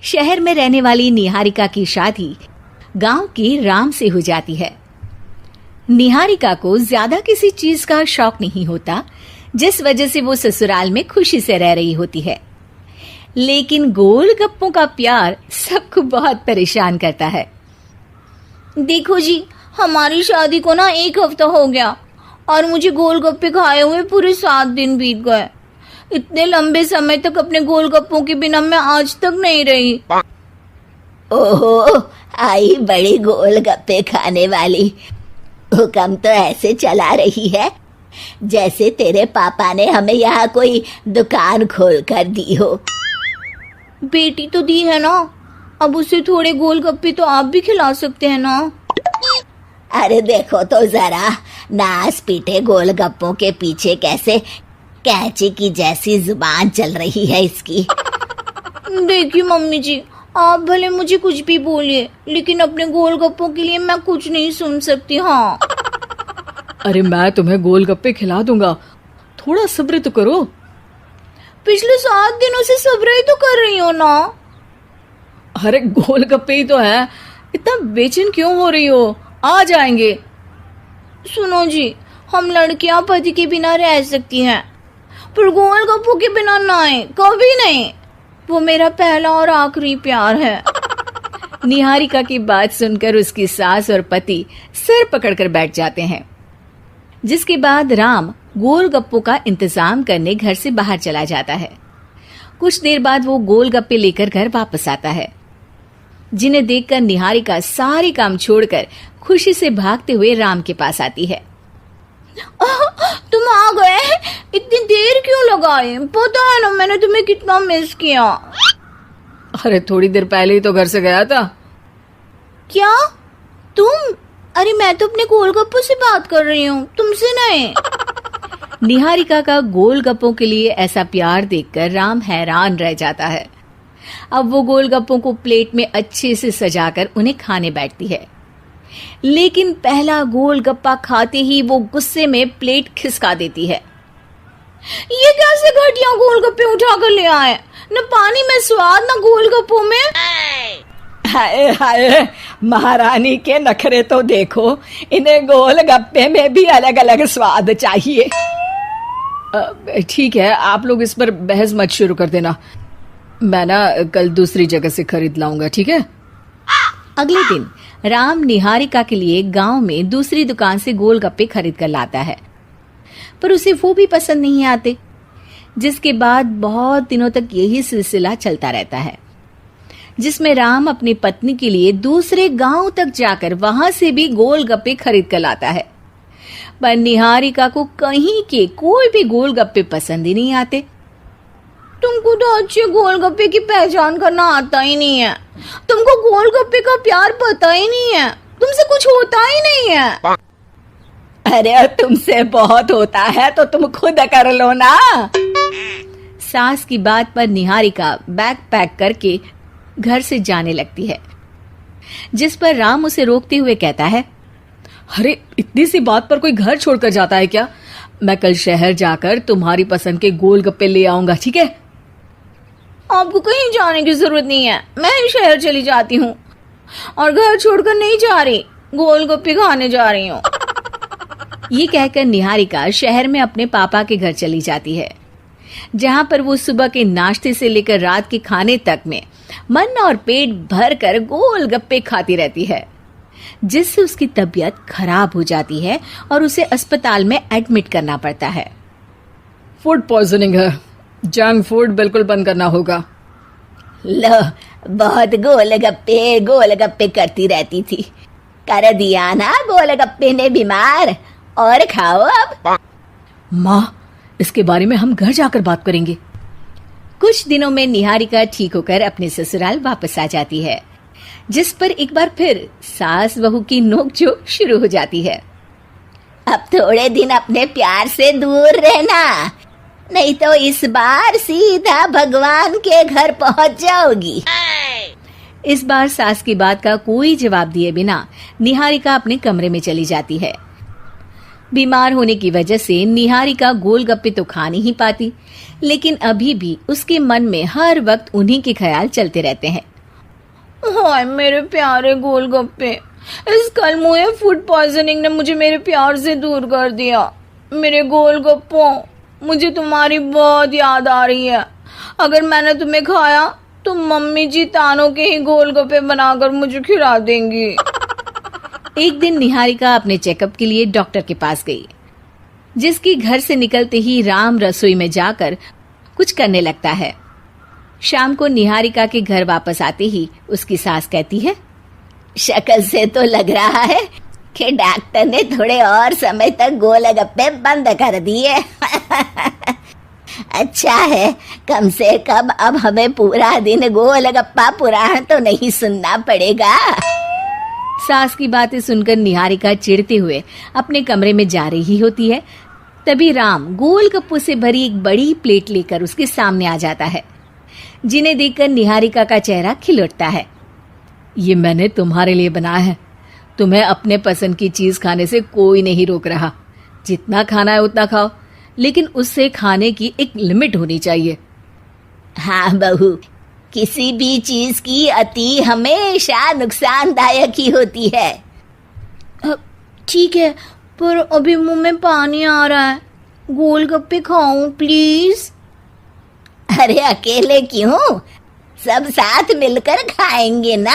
शहर में रहने वाली निहारिका की शादी गांव की राम से हो जाती है। निहारिका को ज्यादा किसी चीज का शौक नहीं होता, जिस वजह से वो ससुराल में खुशी से रह रही होती है। लेकिन गोलगप्पों का प्यार सबको बहुत परेशान करता है। देखो जी, हमारी शादी को ना 1 हफ्ता हो गया और मुझे गोलगप्पे खाए हुए पूरे 7 दिन बीत गए। इतने लंबे समय तक अपने गोलगप्पों के बिना मैं आज तक नहीं रही। ओहो, आई बड़ी गोलगप्पे खाने वाली। हुक्म तो ऐसे चला रही है जैसे तेरे पापा ने हमें यहाँ कोई दुकान खोल कर दी हो। बेटी तो दी है ना, अब उसे थोड़े गोलगप्पे तो आप भी खिला सकते हैं ना। अरे देखो तो जरा, नास पीटे गोलगप्पों के पीछे कैसे कैंची की जैसी जुबान चल रही है इसकी। देखिए मम्मी जी, आप भले मुझे कुछ भी बोलिए, लेकिन अपने गोलगप्पों के लिए मैं कुछ नहीं सुन सकती। हाँ, अरे मैं तुम्हें गोलगप्पे खिला दूंगा, थोड़ा सब्र तो करो। पिछले 7 दिनों से सब्र ही तो कर रही हो ना। अरे गोलगप्पे ही तो है, इतना बेचैन क्यों हो रही हो? आ जाएंगे। सुनो जी, हम लड़कियां पति के बिना रह सकती हैं, पर गोलगप्पों के बिना नहीं, कभी नहीं। वो मेरा पहला और आखिरी प्यार है। निहारिका की बात सुनकर उसकी सास और पति सिर पकड़कर बैठ जाते हैं। जिसके बाद राम गोलगप्पों का इंतजाम करने घर से बाहर चला जाता है। कुछ देर बाद वो गोलगप्पे लेकर घर वापस आता है, जिन्हें देखकर निहारिका सारे काम छोड़कर खुशी से भागते हुए राम के पास आती है। तुम आ गए? इतनी देर क्यों लगाई? पता है ना मैंने तुम्हें कितना मिस किया। अरे थोड़ी देर पहले ही तो घर से गया था। क्या तुम? अरे मैं तो अपने गोलगप्पों से बात कर रही हूँ, तुमसे नहीं। निहारिका का गोलगप्पों के लिए ऐसा प्यार देखकर राम हैरान रह जाता है। अब वो गोलगप्पों को प्लेट में अच्छे से सजाकर उन्हें खाने बैठती है, लेकिन पहला गोलगप्पा खाते ही वो गुस्से में प्लेट खिसका देती है। ये कैसे घटिया गोलगप्पे उठा कर ले आए? न पानी में स्वाद, न गोलगप्पों में। हाय हाय, महारानी के नखरे तो देखो, इन्हें गोलगप्पे में भी अलग अलग स्वाद चाहिए। ठीक है, आप लोग इस पर बहस मत शुरू कर देना, मैं ना कल दूसरी जगह से खरीद लाऊंगा, ठीक है? अगले दिन राम निहारिका के लिए गांव में दूसरी दुकान से गोलगप्पे खरीद कर लाता है, पर उसे वो भी पसंद नहीं आते। जिसके बाद बहुत दिनों तक यही सिलसिला चलता रहता है, जिसमें राम अपनी पत्नी के लिए दूसरे गांव तक जाकर वहां से भी गोलगप्पे खरीद कर लाता है। पर निहारिका को कहीं के कोई भी गोलगप्पे पसंद ही नहीं आते। तुमको तो अच्छे गोलगप्पे की पहचान करना आता ही नहीं है। तुमको गोलगप्पे का प्यार पता ही नहीं है, तुमसे कुछ होता ही नहीं है। अरे तुमसे बहुत होता है तो तुम खुद कर लो ना। सास की बात पर निहारिका बैग पैक करके घर से जाने लगती है, जिस पर राम उसे रोकते हुए कहता है, अरे इतनी सी बात पर कोई घर छोड़कर जाता है क्या? मैं कल शहर जाकर तुम्हारी पसंद के गोलगप्पे ले आऊंगा, ठीक है? आपको कहीं जाने की जरूरत नहीं है, मैं ही शहर चली जाती हूँ और घर छोड़कर नहीं जा रही, गोलगप्पे खाने जा रही हूँ। ये कहकर निहारिका शहर में अपने पापा के घर चली जाती है, जहाँ पर वो सुबह के नाश्ते से लेकर रात के खाने तक में मन और पेट भर कर गोलगप्पे खाती रहती है, जिससे उसकी तबीयत खराब हो जाती है और उसे अस्पताल में एडमिट करना पड़ता है। फूड पॉइजनिंग है, जंक फूड बिल्कुल बंद करना होगा। लो, बहुत गोलगप्पे गोलगप्पे करती रहती थी, कर दिया ना गोलगप्पे ने बीमार। और खाओ अब। माँ, इसके बारे में हम घर जाकर बात करेंगे। कुछ दिनों में निहारिका ठीक होकर अपने ससुराल वापस आ जाती है, जिस पर एक बार फिर सास बहू की नोकझोंक शुरू हो जाती है। अब थोड़े दिन अपने प्यार से दूर रहना, नहीं तो इस बार सीधा भगवान के घर पहुंच जाओगी। इस बार सास की बात का कोई जवाब दिए बिना निहारिका अपने कमरे में चली जाती है। बीमार होने की वजह से निहारिका गोलगप्पे तो खा नहीं पाती, लेकिन अभी भी उसके मन में हर वक्त उन्हीं के ख्याल चलते रहते हैं। हाय मेरे प्यारे गोलगप्पे, इस कल मुझे फूड पॉइजनिंग ने मुझे मेरे प्यार से दूर कर दिया। मेरे गोलगप्पों, मुझे तुम्हारी बहुत याद आ रही है। अगर मैंने तुम्हें खाया तो मम्मी जी तानों के ही गोलगप्पे बनाकर मुझे खिला देंगी। एक दिन निहारिका अपने चेकअप के लिए डॉक्टर के पास गई, जिसकी घर से निकलते ही राम रसोई में जाकर कुछ करने लगता है। शाम को निहारिका के घर वापस आते ही उसकी सास कहती है, शक्ल से तो लग रहा है कि डॉक्टर ने थोड़े और समय तक गोलगप्पे बंद कर दिए। अच्छा है, कम से कम अब हमें पूरा दिन गोलगप्पा पुराण तो नहीं सुनना पड़ेगा। सास की बातें सुनकर निहारिका चिढ़ते हुए अपने कमरे में जा रही होती है। तभी राम गोलगप्पों से भरी एक बड़ी प्लेट लेकर उसके सामने आ जाता है, जिन्हें देखकर निहारिका का चेहरा खिल उठता है। ये मैंने तुम्हारे लिए बनाया है। तुम्हें अपने पसंद की चीज खाने से कोई नहीं रोक रहा। जितना खाना है उतना खाओ, लेकिन उससे खाने की एक लिमिट होनी चाहिए। हाँ बहू, किसी भी चीज की अति हमेशा नुकसानदायक ही होती है। ठीक है, पर अभी मुंह में पानी आ रहा है। गोलगप्पे खाऊं प्लीज? अरे अकेले क्यों, सब साथ मिलकर खाएंगे ना।